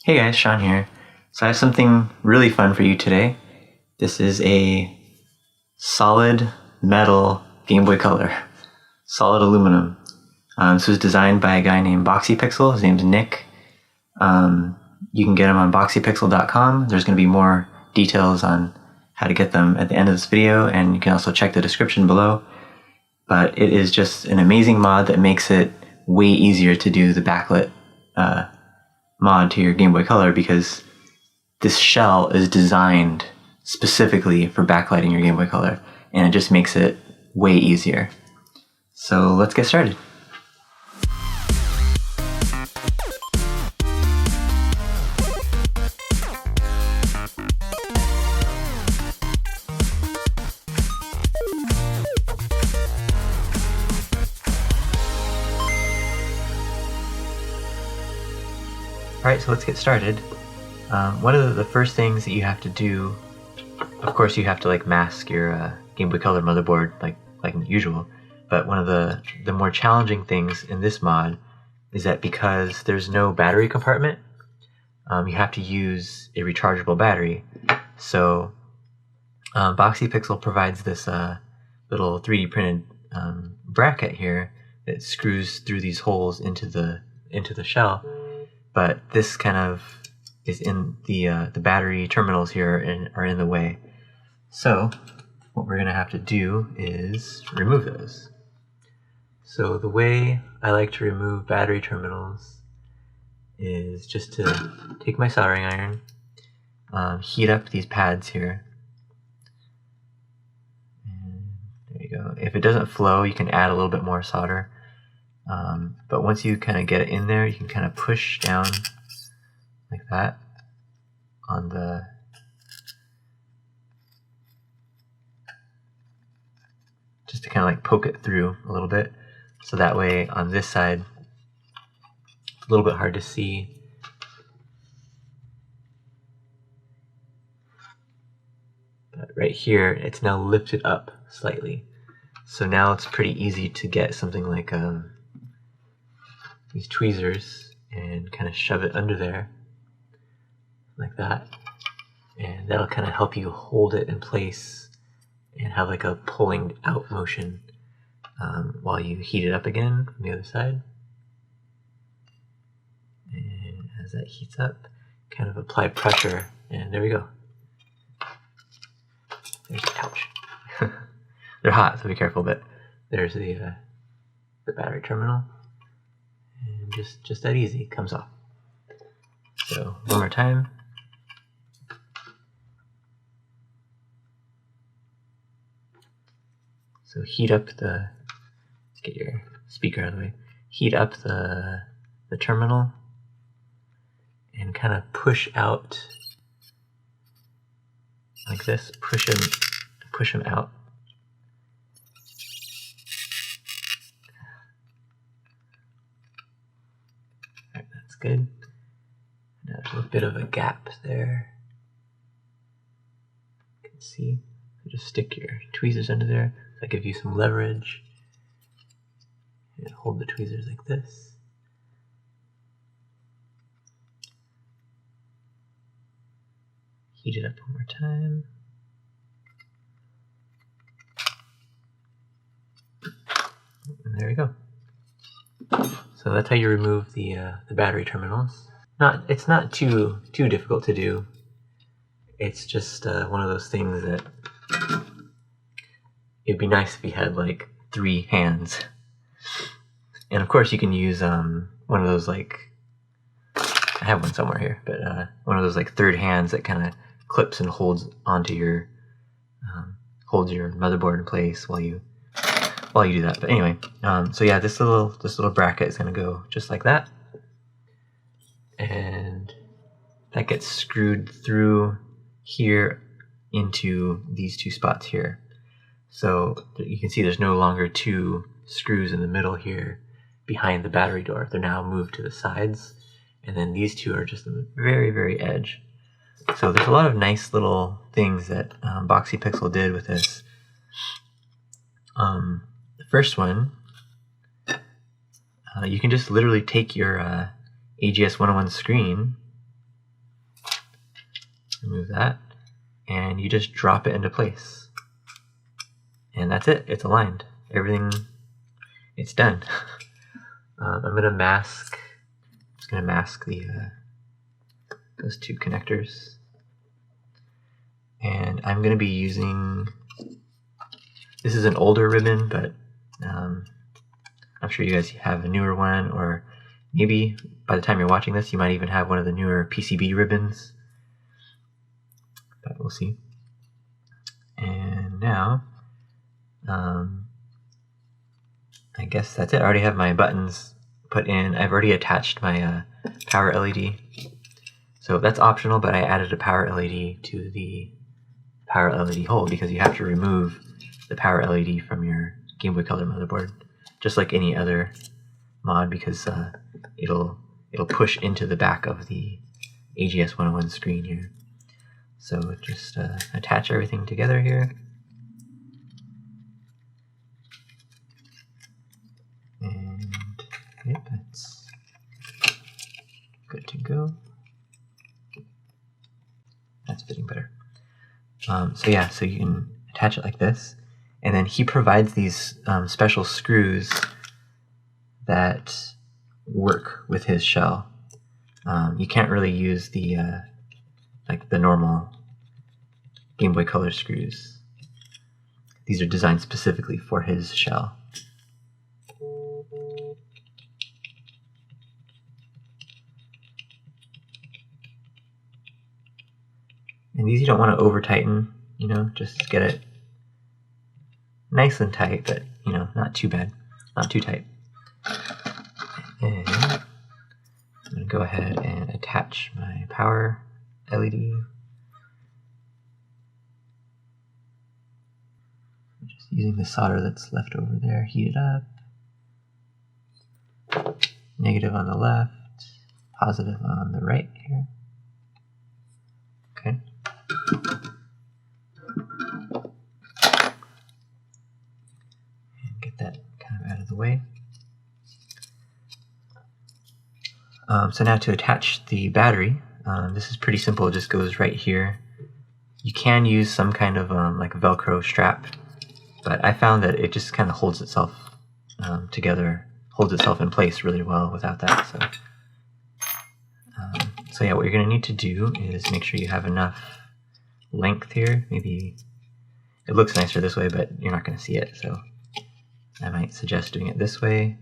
Hey guys, Sean here. So I have something really fun for you today. This is a solid metal Game Boy Color. Solid aluminum. This was designed by a guy named Boxy Pixel. His name's Nick. You can get them on boxypixel.com. There's going to be more details on how to get them at the end of this video, and you can also check the description below. But it is just an amazing mod that makes it way easier to do the backlit mod to your Game Boy Color, because this shell is designed specifically for backlighting your Game Boy Color, and it just makes it way easier. So let's get started. Alright, so let's get started. One of the first things that you have to do, of course you have to mask your Game Boy Color motherboard like usual, but one of the more challenging things in this mod is that because there's no battery compartment, you have to use a rechargeable battery. So Boxy Pixel provides this little 3D printed bracket here that screws through these holes into the shell. But this kind of is in the battery terminals here and are in the way. So what we're going to have to do is remove those. So the way I like to remove battery terminals is just to take my soldering iron, heat up these pads here. And there you go. If it doesn't flow, you can add a little bit more solder. But once you kind of get it in there, you can kind of push down like that on the just to kind of poke it through a little bit, so that way on this side it's a little bit hard to see. But right here it's now lifted up slightly, so now it's pretty easy to get something like these tweezers and kind of shove it under there like that, and that'll kind of help you hold it in place and have a pulling out motion while you heat it up again from the other side. And as that heats up, kind of apply pressure, and there we go. There's ouch. They're hot, so be careful. But there's the battery terminal. And just that easy, it comes off. So one more time. So heat up let's get your speaker out of the way. Heat up the terminal and kind of push out like this. Push them out. Good. Now there's a bit of a gap there. You can see. So just stick your tweezers under there. That'll give you some leverage. And hold the tweezers like this. Heat it up one more time. And there we go. So that's how you remove the battery terminals. It's not too difficult to do. It's just one of those things that it'd be nice if you had 3 hands. And of course you can use one of those I have one somewhere here, but one of those third hands that kind of clips and holds onto your holds your motherboard in place while you do that. But anyway, so yeah, this little bracket is going to go just like that, and that gets screwed through here into these 2 spots here. So you can see there's no longer 2 screws in the middle here behind the battery door. They're now moved to the sides, and then these 2 are just on the very, very edge. So there's a lot of nice little things that Boxy Pixel did with this. The first one, you can just literally take your AGS 101 screen Remove that, and you just drop it into place. And that's it, it's aligned. Everything, it's done. I'm gonna mask, just gonna mask the those two connectors. And I'm gonna be using, this is an older ribbon, but I'm sure you guys have a newer one, or maybe by the time you're watching this, you might even have one of the newer PCB ribbons. But we'll see. And now, I guess that's it. I already have my buttons put in. I've already attached my power LED. So that's optional, but I added a power LED to the power LED hole because you have to remove the power LED from your Game Boy Color motherboard, just like any other mod, because it'll push into the back of the AGS 101 screen here. So just attach everything together here. And yep, that's good to go. That's fitting better. So yeah, so you can attach it like this, and then he provides these special screws that work with his shell. You can't really use the like the normal Game Boy Color screws. These are designed specifically for his shell. And these you don't want to over tighten, you know, just get it nice and tight, but you know, not too bad, not too tight. And I'm going to go ahead and attach my power LED. Just using the solder that's left over there, heat it up. Negative on the left, positive on the right here. Okay. And get that kind of out of the way. So now to attach the battery, this is pretty simple. It just goes right here. You can use some kind of like a Velcro strap, but I found that it just kind of holds itself together, holds itself in place really well without that. So yeah, what you're going to need to do is make sure you have enough length here. Maybe it looks nicer this way, but you're not going to see it, so I might suggest doing it this way.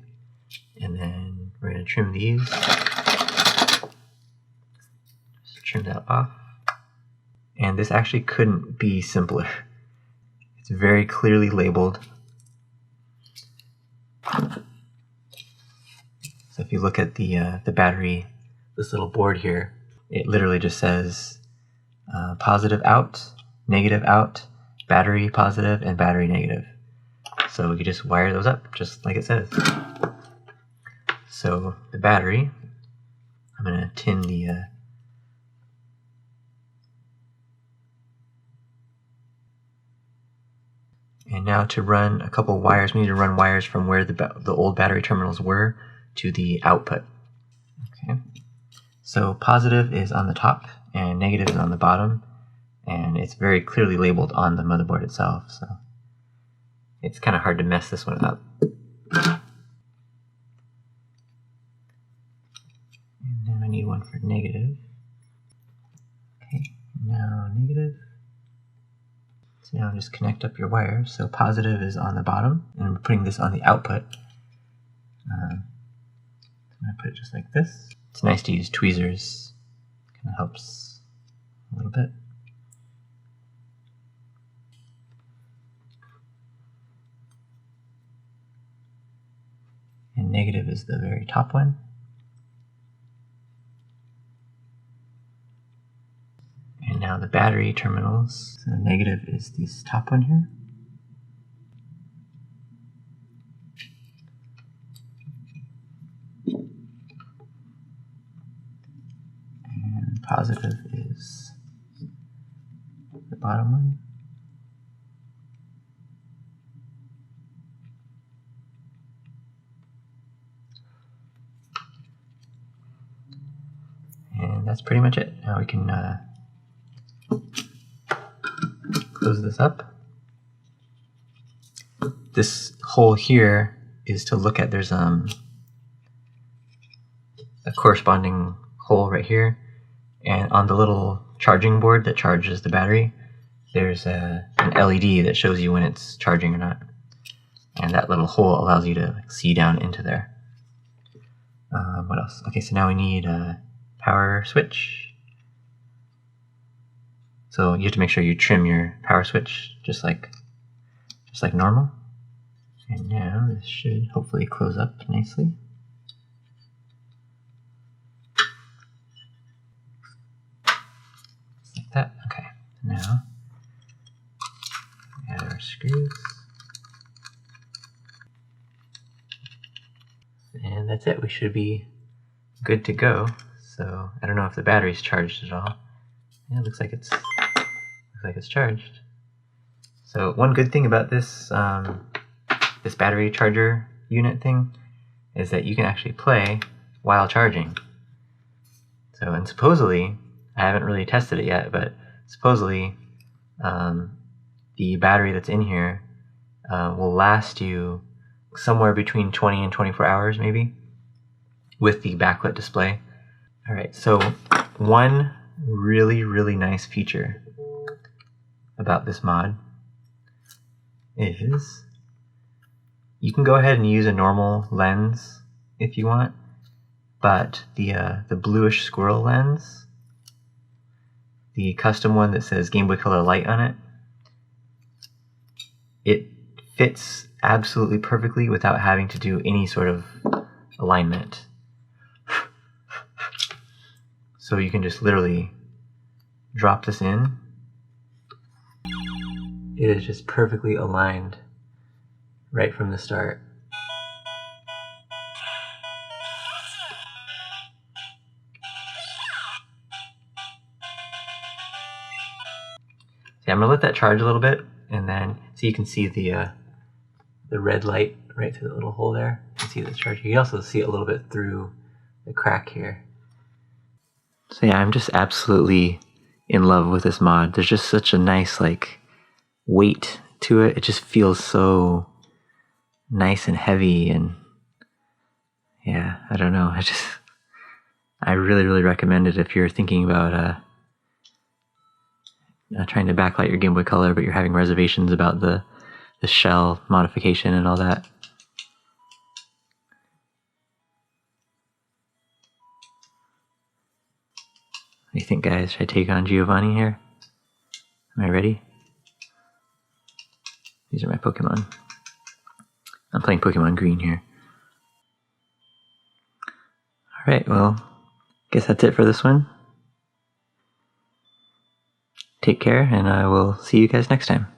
And then we're going to trim these. Just trim that off. And this actually couldn't be simpler. It's very clearly labeled. So if you look at the battery, this little board here, it literally just says positive out, battery positive, and battery negative. So we could just wire those up, just like it says. So the battery, I'm going to tin the and now to run a couple wires, we need to run wires from where the old battery terminals were to the output. Okay. So positive is on the top and negative is on the bottom, and it's very clearly labeled on the motherboard itself, so it's kind of hard to mess this one up. And now I need one for negative. Okay, now negative. So now just connect up your wires. So positive is on the bottom, and we're putting this on the output. I'm going to put it just like this. It's nice to use tweezers. Kind of helps a little bit. And negative is the very top one. And now the battery terminals. So negative is this top one here. And positive is the bottom one. And that's pretty much it. Now we can Close this up. This hole here is to look at, there's a corresponding hole right here, and on the little charging board that charges the battery, there's an LED that shows you when it's charging or not, and that little hole allows you to see down into there. What else? Okay, so now we need a power switch. So you have to make sure you trim your power switch just like normal. And now this should hopefully close up nicely. Just like that. Okay. Now add our screws. And that's it. We should be good to go. So I don't know if the battery's charged at all. Yeah, it looks like it's charged. So one good thing about this this battery charger unit thing is that you can actually play while charging. So, and supposedly, I haven't really tested it yet, but supposedly the battery that's in here will last you somewhere between 20 and 24 hours maybe with the backlit display. Alright, so one really nice feature about this mod is you can go ahead and use a normal lens if you want, but the bluish squirrel lens, the custom one that says Game Boy Color Light on it, it fits absolutely perfectly without having to do any sort of alignment. So you can just literally drop this in. It is just perfectly aligned right from the start. So I'm gonna let that charge a little bit, and then so you can see the red light right through the little hole there. You can see the charge. You can also see it a little bit through the crack here. So yeah, I'm just absolutely in love with this mod. There's just such a nice like weight to it. It just feels so nice and heavy, and yeah, I don't know. I really recommend it if you're thinking about trying to backlight your Game Boy Color, but you're having reservations about the shell modification and all that. What do you think, guys? Should I take on Giovanni here? Am I ready? These are my Pokemon. I'm playing Pokemon Green here. Alright, well, guess that's it for this one. Take care, and I will see you guys next time.